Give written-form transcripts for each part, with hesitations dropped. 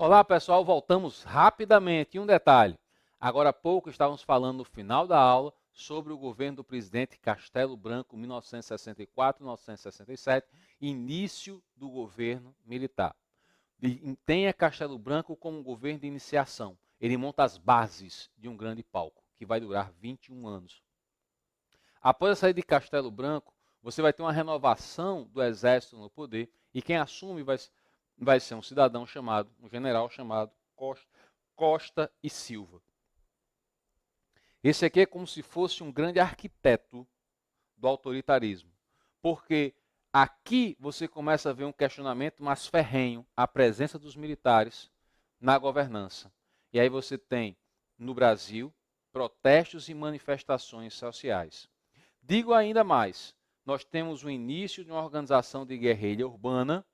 Olá, pessoal, voltamos rapidamente. E um detalhe: agora há pouco estávamos falando no final da aula sobre o governo do presidente Castelo Branco, 1964-1967, início do governo militar. E tenha Castelo Branco como um governo de iniciação. Ele monta as bases de um grande palco, que vai durar 21 anos. Após a saída de Castelo Branco, você vai ter uma renovação do exército no poder, e quem assume vai ser um cidadão chamado, um general chamado Costa e Silva. Esse aqui é como se fosse um grande arquiteto do autoritarismo, porque aqui você começa a ver um questionamento mais ferrenho, a presença dos militares na governança. E aí você tem, no Brasil, protestos e manifestações sociais. Digo ainda mais, nós temos o início de uma organização de guerrilha urbana,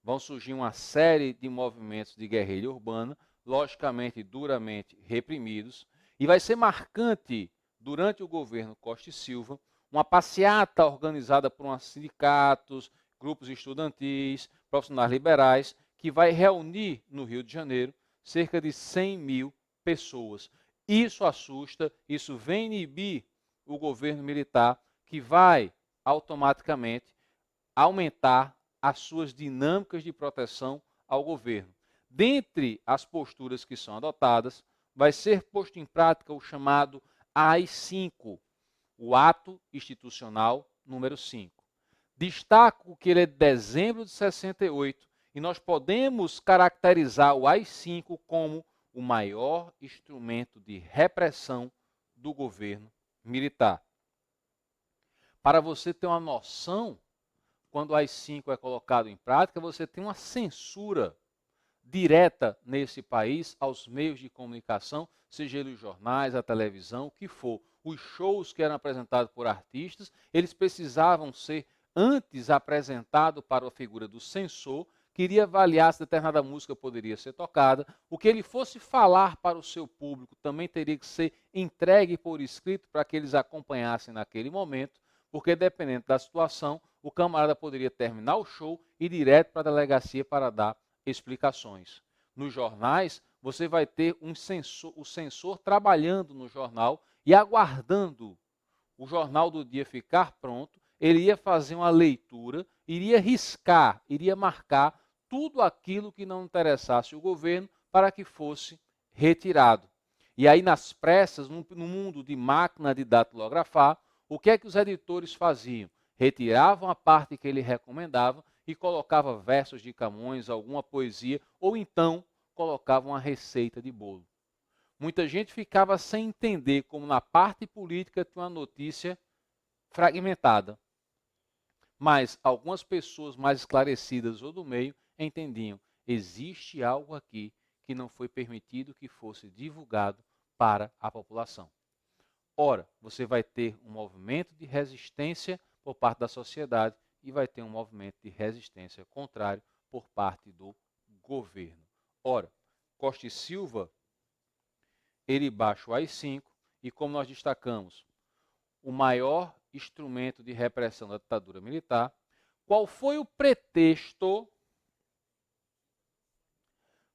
vão surgir uma série de movimentos de guerrilha urbana, logicamente duramente reprimidos, e vai ser marcante, durante o governo Costa e Silva, uma passeata organizada por uns sindicatos, grupos estudantis, profissionais liberais, que vai reunir no Rio de Janeiro cerca de 100 mil pessoas. Isso assusta, isso vem inibir o governo militar, que vai automaticamente aumentar as suas dinâmicas de proteção ao governo. Dentre as posturas que são adotadas, vai ser posto em prática o chamado AI-5, o Ato Institucional número 5. Destaco que ele é de dezembro de 68 e nós podemos caracterizar o AI-5 como o maior instrumento de repressão do governo militar. Para você ter uma noção, quando o AI-5 é colocado em prática, você tem uma censura direta nesse país aos meios de comunicação, seja eles os jornais, a televisão, o que for. Os shows que eram apresentados por artistas, eles precisavam ser antes apresentados para a figura do censor, que iria avaliar se determinada música poderia ser tocada. O que ele fosse falar para o seu público também teria que ser entregue por escrito para que eles acompanhassem naquele momento, porque dependendo da situação, o camarada poderia terminar o show e ir direto para a delegacia para dar explicações. Nos jornais, você vai ter o censor trabalhando no jornal e aguardando o jornal do dia ficar pronto, ele ia fazer uma leitura, iria riscar, iria marcar tudo aquilo que não interessasse o governo para que fosse retirado. E aí, nas pressas, no mundo de máquina de datilografar, o que é que os editores faziam? Retiravam a parte que ele recomendava e colocava versos de Camões, alguma poesia, ou então colocavam uma receita de bolo. Muita gente ficava sem entender como na parte política tinha uma notícia fragmentada. Mas algumas pessoas mais esclarecidas ou do meio entendiam, existe algo aqui que não foi permitido que fosse divulgado para a população. Ora, você vai ter um movimento de resistência por parte da sociedade e vai ter um movimento de resistência contrário por parte do governo. Ora, Costa e Silva, ele baixa o AI-5 e, como nós destacamos, o maior instrumento de repressão da ditadura militar. Qual foi o pretexto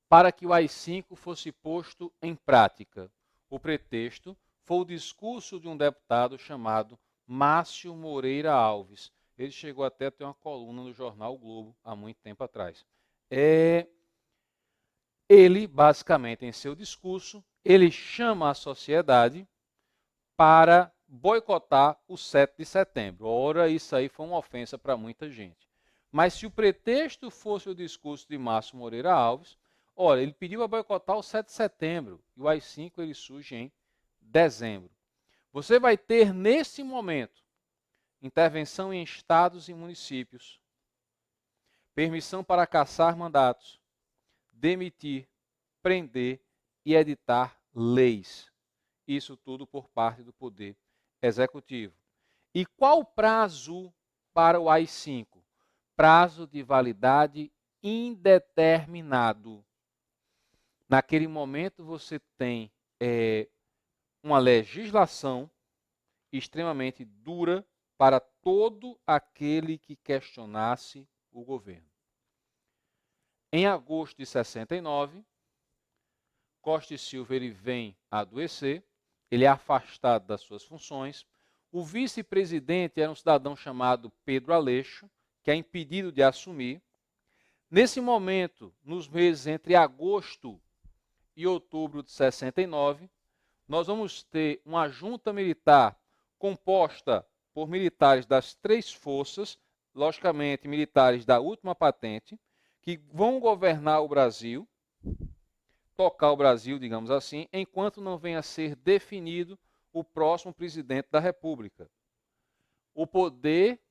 para que o AI-5 fosse posto em prática? O pretexto foi o discurso de um deputado chamado Márcio Moreira Alves. Ele chegou até a ter uma coluna no jornal o Globo há muito tempo atrás. Ele, basicamente, em seu discurso, ele chama a sociedade para boicotar o 7 de setembro. Ora, isso aí foi uma ofensa para muita gente. Mas se o pretexto fosse o discurso de Márcio Moreira Alves, olha, ele pediu a boicotar o 7 de setembro e o AI-5 ele surge em dezembro. Você vai ter, nesse momento, intervenção em estados e municípios, permissão para cassar mandatos, demitir, prender e editar leis. Isso tudo por parte do Poder Executivo. E qual o prazo para o AI-5? Prazo de validade indeterminado. Naquele momento você tem uma legislação extremamente dura para todo aquele que questionasse o governo. Em agosto de 69, Costa e Silva ele vem a adoecer, ele é afastado das suas funções. O vice-presidente era um cidadão chamado Pedro Aleixo, que é impedido de assumir. Nesse momento, nos meses entre agosto e outubro de 69, nós vamos ter uma junta militar composta por militares das três forças, logicamente militares da última patente, que vão governar o Brasil, tocar o Brasil, digamos assim, enquanto não venha a ser definido o próximo presidente da República. O poder,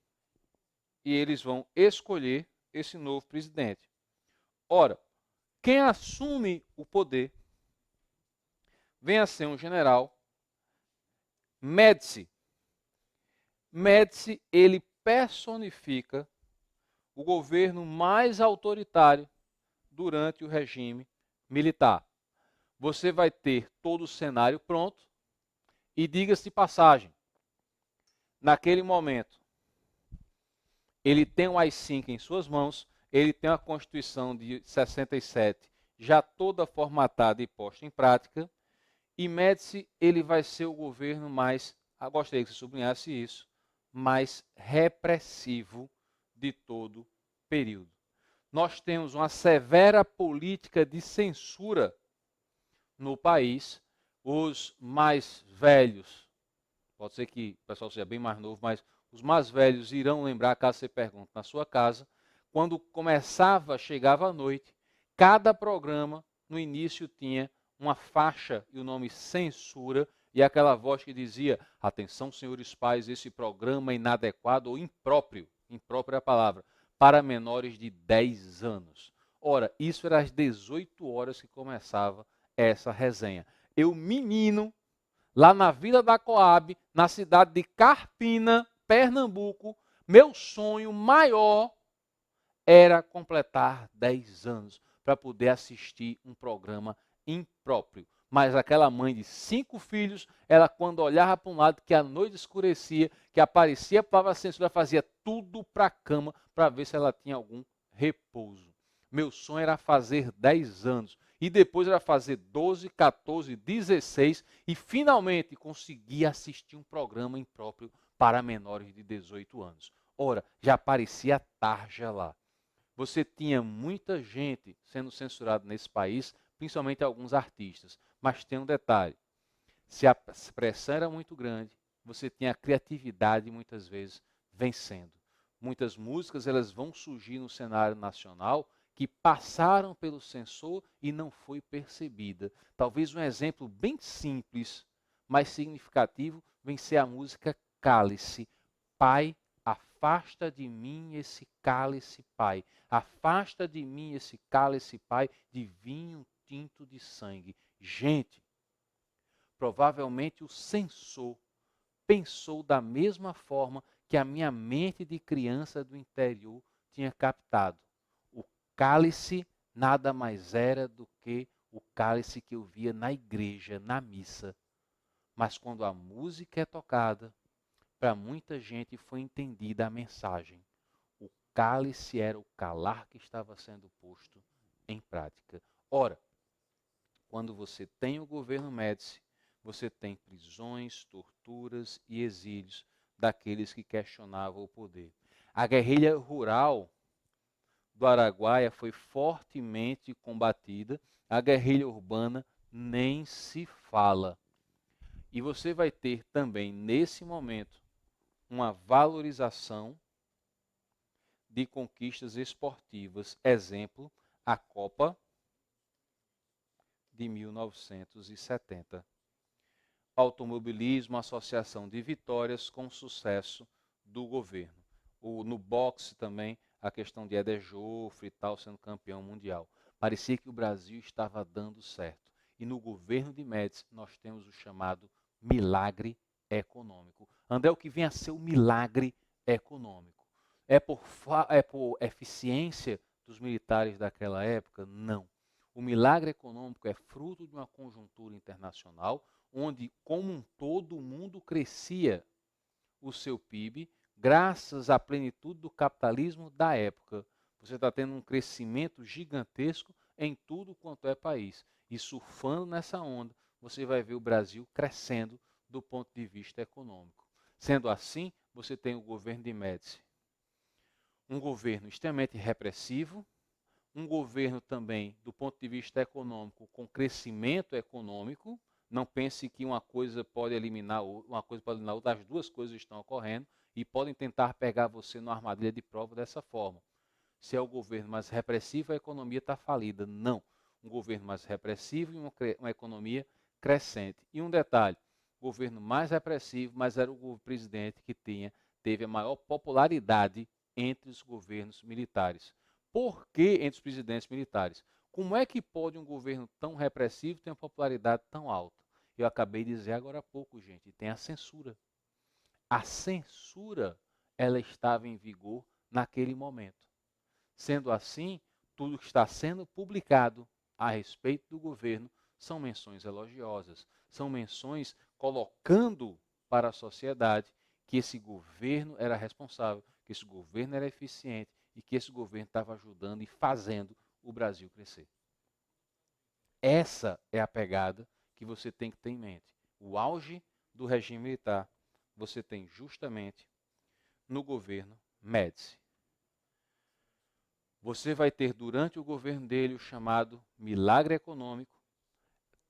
e eles vão escolher esse novo presidente. Ora, quem assume o poder vem a ser um general, Médici. Médici, ele personifica o governo mais autoritário durante o regime militar. Você vai ter todo o cenário pronto e, diga-se de passagem, naquele momento, ele tem o AI-5 em suas mãos, ele tem a Constituição de 67 já toda formatada e posta em prática, e Médici ele vai ser o governo mais, gostaria que você sublinhasse isso, mais repressivo de todo o período. Nós temos uma severa política de censura no país. Os mais velhos, pode ser que o pessoal seja bem mais novo, mas os mais velhos irão lembrar, caso você pergunte na sua casa, quando chegava a noite, cada programa no início tinha uma faixa e o nome censura, e aquela voz que dizia: atenção, senhores pais, esse programa é inadequado ou impróprio, imprópria é a palavra, para menores de 10 anos. Ora, isso era às 18 horas que começava essa resenha. Eu, menino, lá na Vila da Coab, na cidade de Carpina, Pernambuco, meu sonho maior era completar 10 anos para poder assistir um programa impróprio. Mas aquela mãe de 5 filhos, ela quando olhava para um lado, que a noite escurecia, que aparecia a palavra censura, fazia tudo para a cama para ver se ela tinha algum repouso. Meu sonho era fazer 10 anos. E depois era fazer 12, 14, 16 e finalmente conseguir assistir um programa impróprio para menores de 18 anos. Ora, já aparecia a tarja lá. Você tinha muita gente sendo censurada nesse país, principalmente alguns artistas. Mas tem um detalhe, se a pressão era muito grande, você tinha a criatividade muitas vezes vencendo. Muitas músicas elas vão surgir no cenário nacional que passaram pelo censor e não foi percebida. Talvez um exemplo bem simples, mas significativo, vem ser a música Cálice. Pai, afasta de mim esse cálice, Pai. Afasta de mim esse cálice, Pai, de vinho tinto de sangue. Gente, provavelmente o censor pensou da mesma forma que a minha mente de criança do interior tinha captado. O cálice nada mais era do que o cálice que eu via na igreja, na missa. Mas quando a música é tocada, para muita gente foi entendida a mensagem. O cálice era o calar que estava sendo posto em prática. Ora, quando você tem o governo Médici, você tem prisões, torturas e exílios daqueles que questionavam o poder. A guerrilha rural do Araguaia foi fortemente combatida, a guerrilha urbana nem se fala. E você vai ter também, nesse momento, uma valorização de conquistas esportivas. Exemplo, a Copa de 1970. Automobilismo, associação de vitórias com sucesso do governo. No boxe também, a questão de Éder Joffre e tal, sendo campeão mundial. Parecia que o Brasil estava dando certo. E no governo de Médici, nós temos o chamado milagre econômico. André, o que vem a ser o milagre econômico? É por eficiência dos militares daquela época? Não. O milagre econômico é fruto de uma conjuntura internacional, onde, como um todo, o mundo crescia o seu PIB, graças à plenitude do capitalismo da época. Você está tendo um crescimento gigantesco em tudo quanto é país. E surfando nessa onda, você vai ver o Brasil crescendo do ponto de vista econômico. Sendo assim, você tem o governo de Médici. Um governo extremamente repressivo, um governo também, do ponto de vista econômico, com crescimento econômico. Não pense que uma coisa pode eliminar outra, as duas coisas estão ocorrendo e podem tentar pegar você numa armadilha de prova dessa forma. Se é o governo mais repressivo, a economia está falida. Não. Um governo mais repressivo e uma economia crescente. E um detalhe, o governo mais repressivo, mas era o presidente que teve a maior popularidade entre os governos militares. Por que entre os presidentes militares? Como é que pode um governo tão repressivo ter uma popularidade tão alta? Eu acabei de dizer agora há pouco, gente, tem a censura. A censura, ela estava em vigor naquele momento. Sendo assim, tudo que está sendo publicado a respeito do governo são menções elogiosas, são menções colocando para a sociedade que esse governo era responsável, que esse governo era eficiente e que esse governo estava ajudando e fazendo o Brasil crescer. Essa é a pegada que você tem que ter em mente. O auge do regime militar você tem justamente no governo Médici. Você vai ter durante o governo dele o chamado milagre econômico.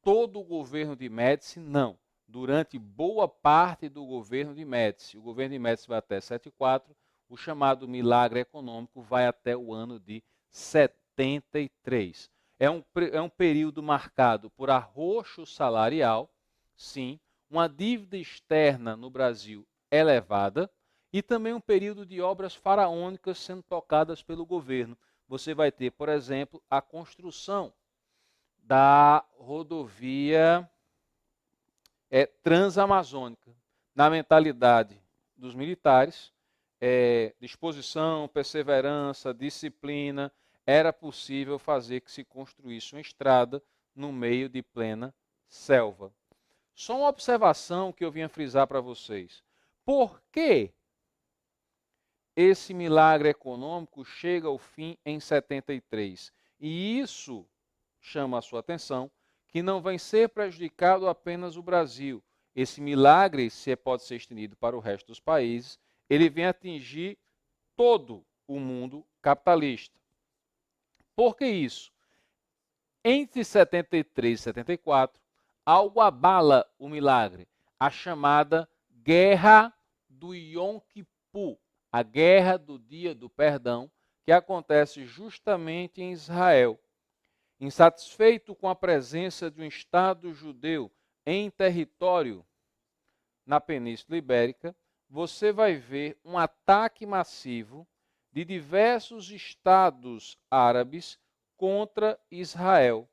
Todo o governo de Médici, não. Durante boa parte do governo de Médici. O governo de Médici vai até 74, o chamado milagre econômico vai até o ano de 73. É um período marcado por arroxo salarial, sim, uma dívida externa no Brasil elevada, e também um período de obras faraônicas sendo tocadas pelo governo. Você vai ter, por exemplo, a construção da rodovia transamazônica. Na mentalidade dos militares, disposição, perseverança, disciplina, era possível fazer que se construísse uma estrada no meio de plena selva. Só uma observação que eu vinha frisar para vocês. Por que esse milagre econômico chega ao fim em 73? E isso chama a sua atenção, que não vai ser prejudicado apenas o Brasil. Esse milagre, se pode ser estendido para o resto dos países, ele vem atingir todo o mundo capitalista. Por que isso? Entre 73 e 74, algo abala o milagre, a chamada Guerra do Yom Kippur, a Guerra do Dia do Perdão, que acontece justamente em Israel. Insatisfeito com a presença de um Estado judeu em território na Península Ibérica, você vai ver um ataque massivo de diversos estados árabes contra Israel.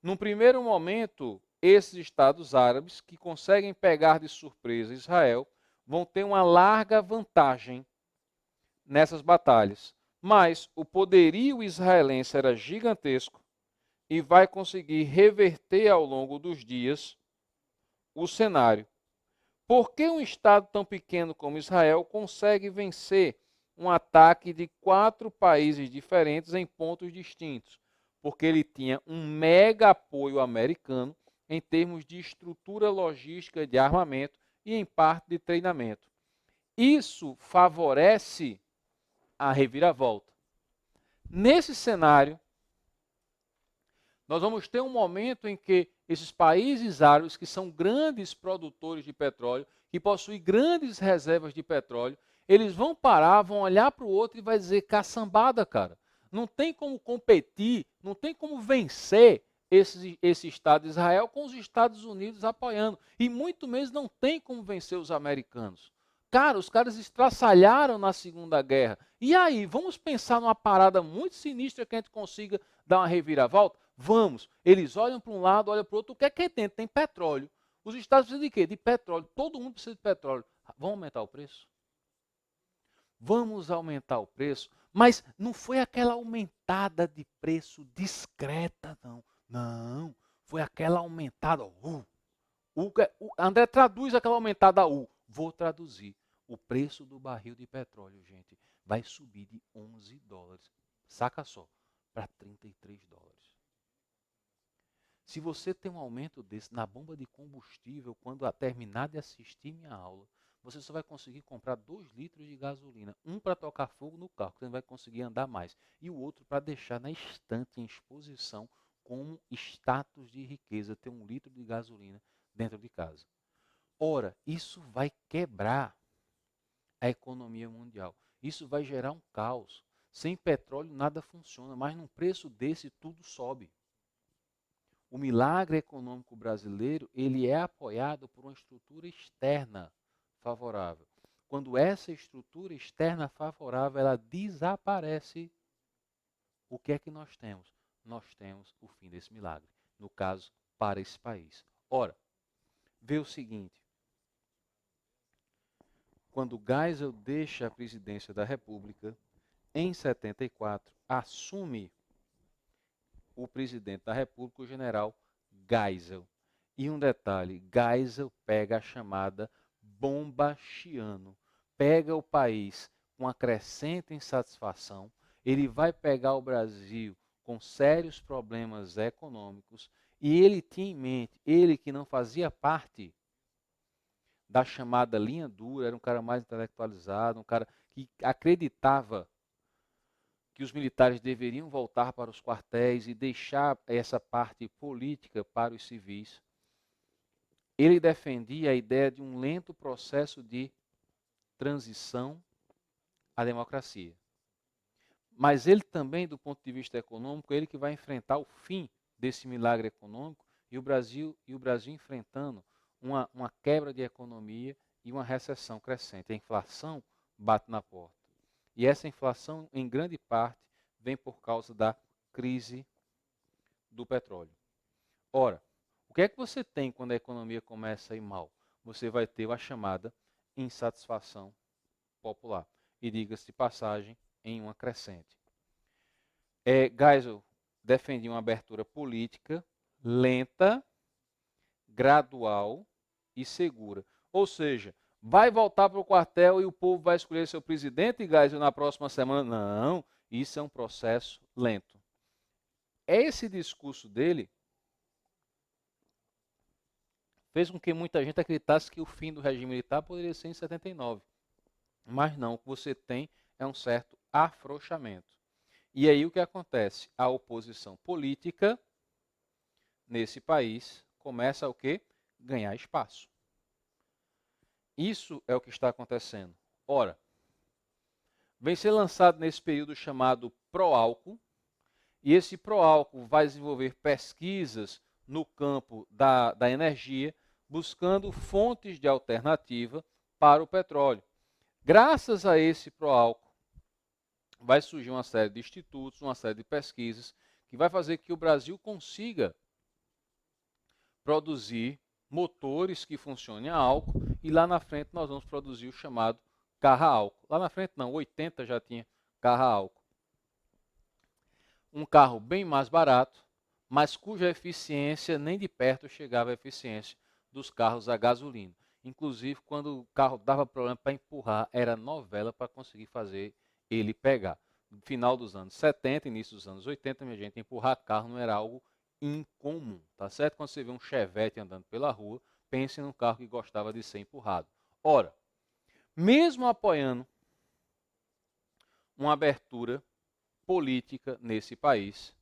Num primeiro momento, esses estados árabes, que conseguem pegar de surpresa Israel, vão ter uma larga vantagem nessas batalhas. Mas o poderio israelense era gigantesco e vai conseguir reverter ao longo dos dias o cenário. Por que um Estado tão pequeno como Israel consegue vencer um ataque de 4 países diferentes em pontos distintos? Porque ele tinha um mega apoio americano em termos de estrutura logística de armamento e em parte de treinamento. Isso favorece a reviravolta. Nesse cenário, nós vamos ter um momento em que esses países árabes, que são grandes produtores de petróleo, que possuem grandes reservas de petróleo, eles vão parar, vão olhar para o outro e vai dizer, caçambada, cara. Não tem como competir, não tem como vencer esse Estado de Israel com os Estados Unidos apoiando. E muito menos não tem como vencer os americanos. Cara, os caras estraçalharam na Segunda Guerra. E aí, vamos pensar numa parada muito sinistra que a gente consiga dar uma reviravolta? Vamos. Eles olham para um lado, olham para o outro. O que é que tem? Tem petróleo. Os Estados precisam de quê? De petróleo. Todo mundo precisa de petróleo. Vamos aumentar o preço? Vamos aumentar o preço. Mas não foi aquela aumentada de preço discreta, não. Não. Foi aquela aumentada. André, traduz aquela aumentada U. Vou traduzir. O preço do barril de petróleo, gente, vai subir de 11 dólares. saca só, para $33. Se você tem um aumento desse na bomba de combustível, quando terminar de assistir minha aula, você só vai conseguir comprar 2 litros de gasolina. Um para tocar fogo no carro, que você não vai conseguir andar mais. E o outro para deixar na estante, em exposição, como status de riqueza, ter 1 litro de gasolina dentro de casa. Ora, isso vai quebrar a economia mundial. Isso vai gerar um caos. Sem petróleo nada funciona, mas num preço desse tudo sobe. O milagre econômico brasileiro, ele é apoiado por uma estrutura externa favorável. Quando essa estrutura externa favorável, ela desaparece, o que é que nós temos? Nós temos o fim desse milagre, no caso, para esse país. Ora, vê o seguinte, quando Geisel deixa a presidência da República, em 74, assume o presidente da República, o general Geisel. E um detalhe, Geisel pega a chamada bomba Chiano, pega o país com uma crescente insatisfação, ele vai pegar o Brasil com sérios problemas econômicos, e ele tinha em mente, ele que não fazia parte da chamada linha dura, era um cara mais intelectualizado, um cara que acreditava que os militares deveriam voltar para os quartéis e deixar essa parte política para os civis. Ele defendia a ideia de um lento processo de transição à democracia. Mas ele também, do ponto de vista econômico, ele que vai enfrentar o fim desse milagre econômico e o Brasil enfrentando uma quebra de economia e uma recessão crescente. A inflação bate na porta. E essa inflação, em grande parte, vem por causa da crise do petróleo. Ora, o que é que você tem quando a economia começa a ir mal? Você vai ter a chamada insatisfação popular. E diga-se de passagem, em uma crescente. Geisel defendia uma abertura política lenta, gradual e segura. Ou seja, vai voltar para o quartel e o povo vai escolher seu presidente, Geisel, na próxima semana? Não, isso é um processo lento. Esse discurso dele fez com que muita gente acreditasse que o fim do regime militar poderia ser em 79. Mas não, o que você tem é um certo afrouxamento. E aí o que acontece? A oposição política nesse país começa a o quê? Ganhar espaço. Isso é o que está acontecendo. Ora, vem ser lançado nesse período chamado Proálcool, e esse Proálcool vai desenvolver pesquisas no campo da energia, buscando fontes de alternativa para o petróleo. Graças a esse Proálcool, vai surgir uma série de institutos, uma série de pesquisas, que vai fazer que o Brasil consiga produzir motores que funcionem a álcool, e lá na frente nós vamos produzir o chamado carro a álcool. Lá na frente não, 80 já tinha carro a álcool. Um carro bem mais barato, mas cuja eficiência nem de perto chegava à eficiência dos carros a gasolina. Inclusive, quando o carro dava problema para empurrar, era novela para conseguir fazer ele pegar. No final dos anos 70, início dos anos 80, minha gente, empurrar carro não era algo incomum, tá certo? Quando você vê um Chevette andando pela rua, pense num carro que gostava de ser empurrado. Ora, mesmo apoiando uma abertura política nesse país,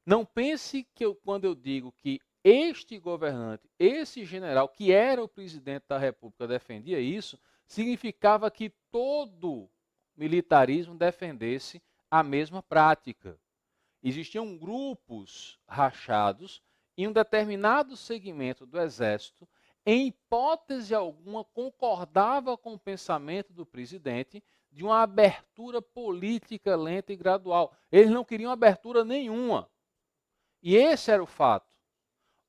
não pense que quando eu digo que este governante, esse general, que era o presidente da República, defendia isso, significava que todo militarismo defendesse a mesma prática. Existiam grupos rachados em um determinado segmento do Exército, em hipótese alguma, concordava com o pensamento do presidente de uma abertura política lenta e gradual. Eles não queriam abertura nenhuma. E esse era o fato.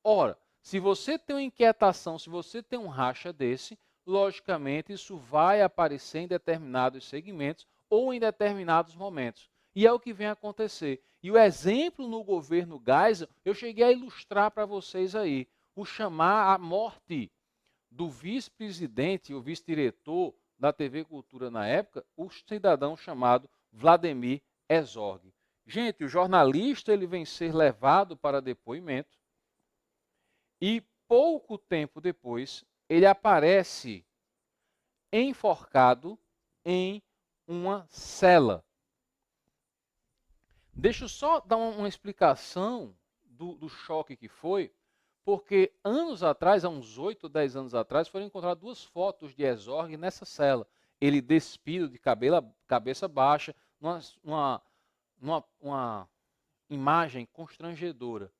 Ora, se você tem uma inquietação, se você tem um racha desse, logicamente isso vai aparecer em determinados segmentos ou em determinados momentos. E é o que vem acontecer. E o exemplo no governo Geisel, eu cheguei a ilustrar para vocês aí. O chamar a morte do vice-presidente, o vice-diretor da TV Cultura na época, o cidadão chamado Vladimir Herzog. Gente, o jornalista ele vem ser levado para depoimento e pouco tempo depois ele aparece enforcado em uma cela. Deixa eu só dar uma explicação do choque que foi, porque anos atrás, há uns 8 ou 10 anos atrás, foram encontradas 2 fotos de Herzog nessa cela. Ele despido de cabeça baixa, numa imagem constrangedora.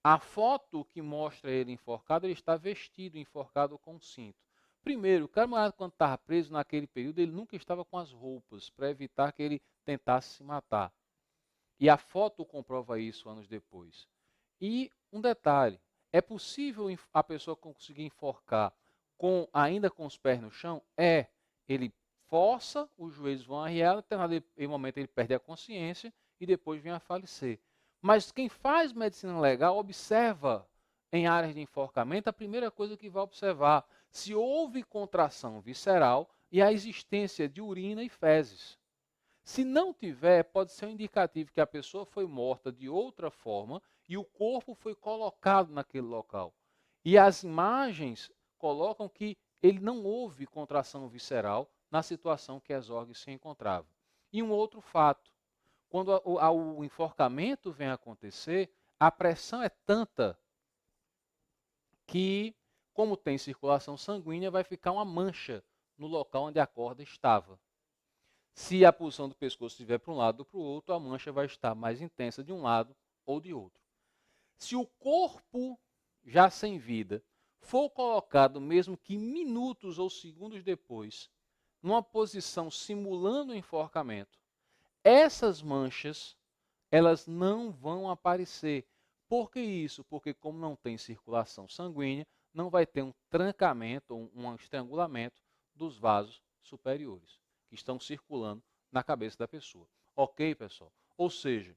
A foto que mostra ele enforcado, ele está vestido, enforcado com cinto. Primeiro, o camarada, quando estava preso naquele período, ele nunca estava com as roupas, para evitar que ele tentasse se matar. E a foto comprova isso anos depois. E um detalhe, é possível a pessoa conseguir enforcar ainda com os pés no chão? Ele força, os joelhos vão arriar, em um momento ele perde a consciência e depois vem a falecer. Mas quem faz medicina legal observa em áreas de enforcamento, a primeira coisa que vai observar, se houve contração visceral e a existência de urina e fezes. Se não tiver, pode ser um indicativo que a pessoa foi morta de outra forma e o corpo foi colocado naquele local. E as imagens colocam que ele não houve contração visceral na situação que Herzog se encontrava. E um outro fato, quando o enforcamento vem a acontecer, a pressão é tanta que, como tem circulação sanguínea, vai ficar uma mancha no local onde a corda estava. Se a posição do pescoço estiver para um lado ou para o outro, a mancha vai estar mais intensa de um lado ou de outro. Se o corpo, já sem vida, for colocado, mesmo que minutos ou segundos depois, numa posição simulando o enforcamento, essas manchas, elas não vão aparecer. Por que isso? Porque como não tem circulação sanguínea, não vai ter um trancamento ou um estrangulamento dos vasos superiores, que estão circulando na cabeça da pessoa. Ok, pessoal? Ou seja,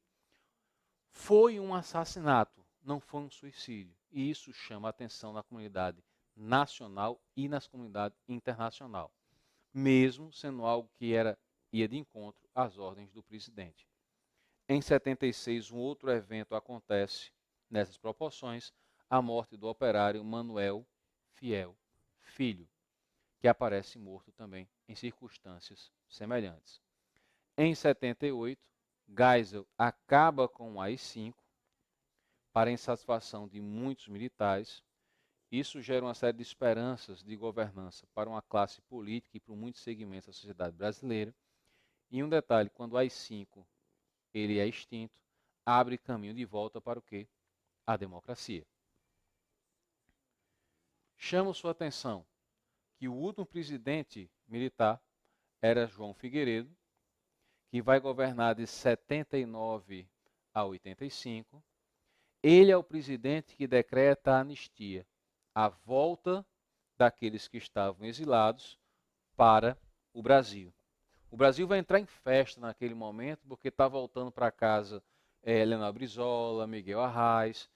foi um assassinato, não foi um suicídio. E isso chama a atenção na comunidade nacional e nas comunidades internacional, mesmo sendo algo que ia de encontro às ordens do presidente. Em 76, um outro evento acontece nessas proporções, a morte do operário Manuel Fiel Filho, que aparece morto também em circunstâncias semelhantes. Em 78, Geisel acaba com o AI-5 para insatisfação de muitos militares. Isso gera uma série de esperanças de governança para uma classe política e para muitos segmentos da sociedade brasileira. E um detalhe, quando o AI-5 ele é extinto, abre caminho de volta para o quê? A democracia. Chamo sua atenção que o último presidente militar era João Figueiredo, que vai governar de 79 a 85. Ele é o presidente que decreta a anistia, a volta daqueles que estavam exilados para o Brasil. O Brasil vai entrar em festa naquele momento, porque está voltando para casa Leonel Brizola, Miguel Arraes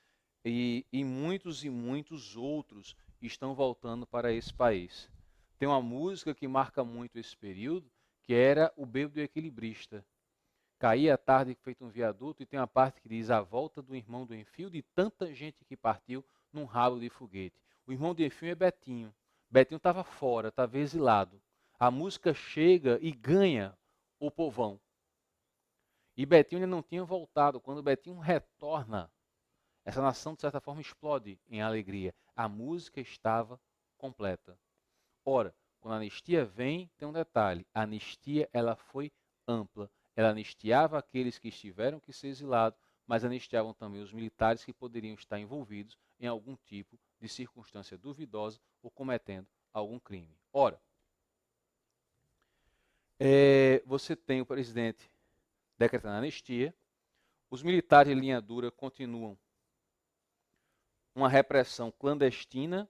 e muitos outros estão voltando para esse país. Tem uma música que marca muito esse período, que era o Bêbado Equilibrista. Caía a tarde feito um viaduto e tem uma parte que diz a volta do irmão do Enfio de tanta gente que partiu num rabo de foguete. O irmão do Enfio é Betinho. Betinho estava fora, estava exilado. A música chega e ganha o povão. E Betinho ainda não tinha voltado. Quando Betinho retorna, essa nação de certa forma explode em alegria. A música estava completa. Ora, quando a anistia vem, tem um detalhe. A anistia ela foi ampla. Ela anistiava aqueles que tiveram que ser exilados, mas anistiavam também os militares que poderiam estar envolvidos em algum tipo de circunstância duvidosa ou cometendo algum crime. Ora, você tem o presidente decretando anistia, os militares em linha dura continuam uma repressão clandestina.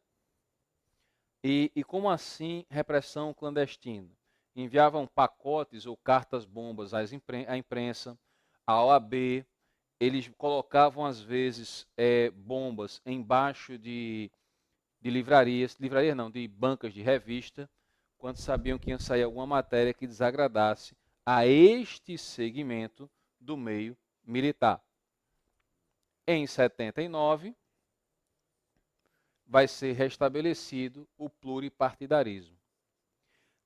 E como assim repressão clandestina? Enviavam pacotes ou cartas-bombas à imprensa, à OAB, eles colocavam às vezes bombas embaixo de livrarias não, de bancas de revista, quando sabiam que ia sair alguma matéria que desagradasse a este segmento do meio militar. Em 79, vai ser restabelecido o pluripartidarismo.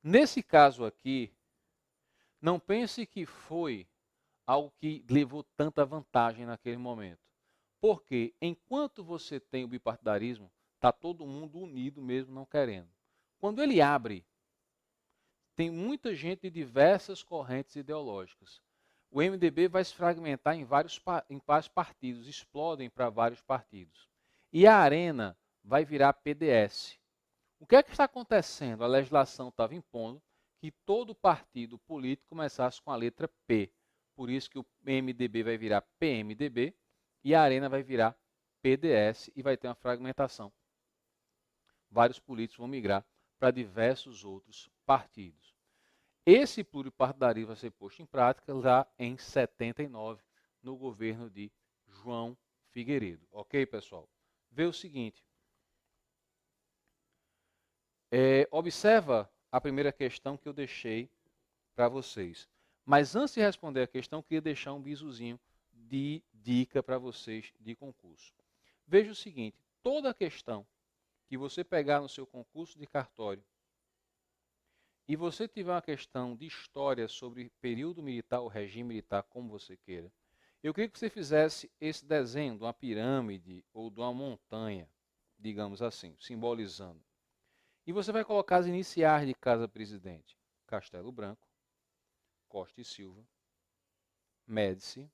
Nesse caso aqui, não pense que foi algo que levou tanta vantagem naquele momento. Porque enquanto você tem o bipartidarismo, está todo mundo unido mesmo não querendo. Quando ele abre, tem muita gente de diversas correntes ideológicas. O MDB vai se fragmentar em vários partidos, explodem para vários partidos. E a Arena vai virar PDS. O que é que está acontecendo? A legislação estava impondo que todo partido político começasse com a letra P. Por isso que o MDB vai virar PMDB e a Arena vai virar PDS e vai ter uma fragmentação. Vários políticos vão migrar para diversos outros partidos. Esse pluripartidarismo vai ser posto em prática lá em 79, no governo de João Figueiredo. Ok, pessoal? Vê o seguinte. Observa a primeira questão que eu deixei para vocês. Mas antes de responder a questão, eu queria deixar um bizuzinho de dica para vocês de concurso. Veja o seguinte, toda questão que você pegar no seu concurso de cartório e você tiver uma questão de história sobre período militar ou regime militar, como você queira, eu queria que você fizesse esse desenho de uma pirâmide ou de uma montanha, digamos assim, simbolizando. E você vai colocar as iniciais de Casa Presidente. Castelo Branco, Costa e Silva, Médici,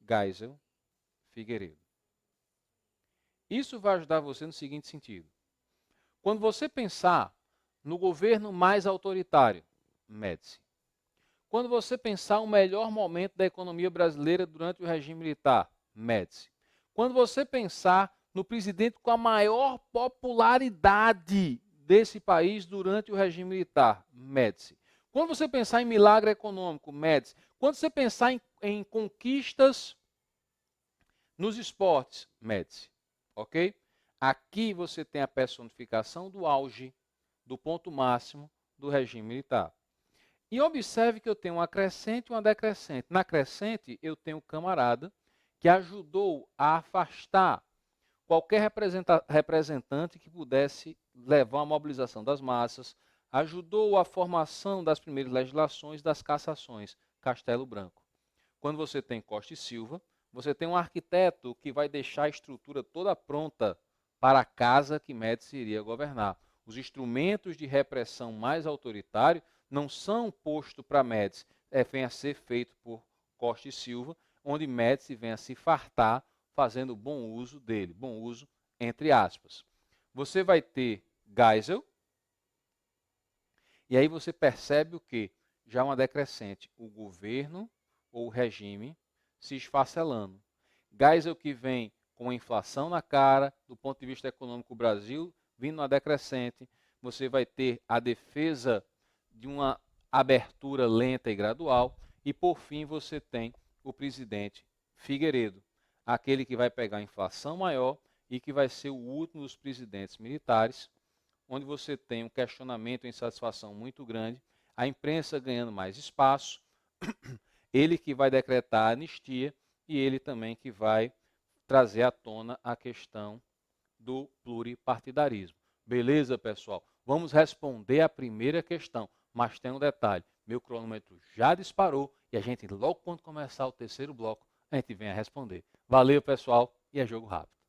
Geisel, Figueiredo. Isso vai ajudar você no seguinte sentido. Quando você pensar no governo mais autoritário, Médici. Quando você pensar o melhor momento da economia brasileira durante o regime militar, Médici. Quando você pensar no presidente com a maior popularidade desse país durante o regime militar, Médici. Quando você pensar em milagre econômico, Médici. Quando você pensar em conquistas nos esportes, Médici. Ok? Aqui você tem a personificação do auge, do ponto máximo do regime militar. E observe que eu tenho uma crescente e uma decrescente. Na crescente, eu tenho o camarada que ajudou a afastar qualquer representante que pudesse levar a mobilização das massas, ajudou a formação das primeiras legislações das cassações, Castelo Branco. Quando você tem Costa e Silva, você tem um arquiteto que vai deixar a estrutura toda pronta para a casa que Médici iria governar. Os instrumentos de repressão mais autoritários não são postos para Médici, vem a ser feito por Costa e Silva, onde Médici vem a se fartar fazendo bom uso dele, bom uso entre aspas. Você vai ter Geisel, e aí você percebe o que? Já uma decrescente, o governo ou o regime se esfacelando. Geisel que vem com a inflação na cara, do ponto de vista econômico, o Brasil vindo na decrescente, você vai ter a defesa de uma abertura lenta e gradual, e por fim você tem o presidente Figueiredo, aquele que vai pegar a inflação maior e que vai ser o último dos presidentes militares, onde você tem um questionamento e insatisfação muito grande, a imprensa ganhando mais espaço, ele que vai decretar a anistia e ele também que vai trazer à tona a questão do pluripartidarismo. Beleza, pessoal? Vamos responder a primeira questão, mas tem um detalhe, meu cronômetro já disparou e a gente, logo quando começar o terceiro bloco, a gente vem a responder. Valeu, pessoal, e é jogo rápido.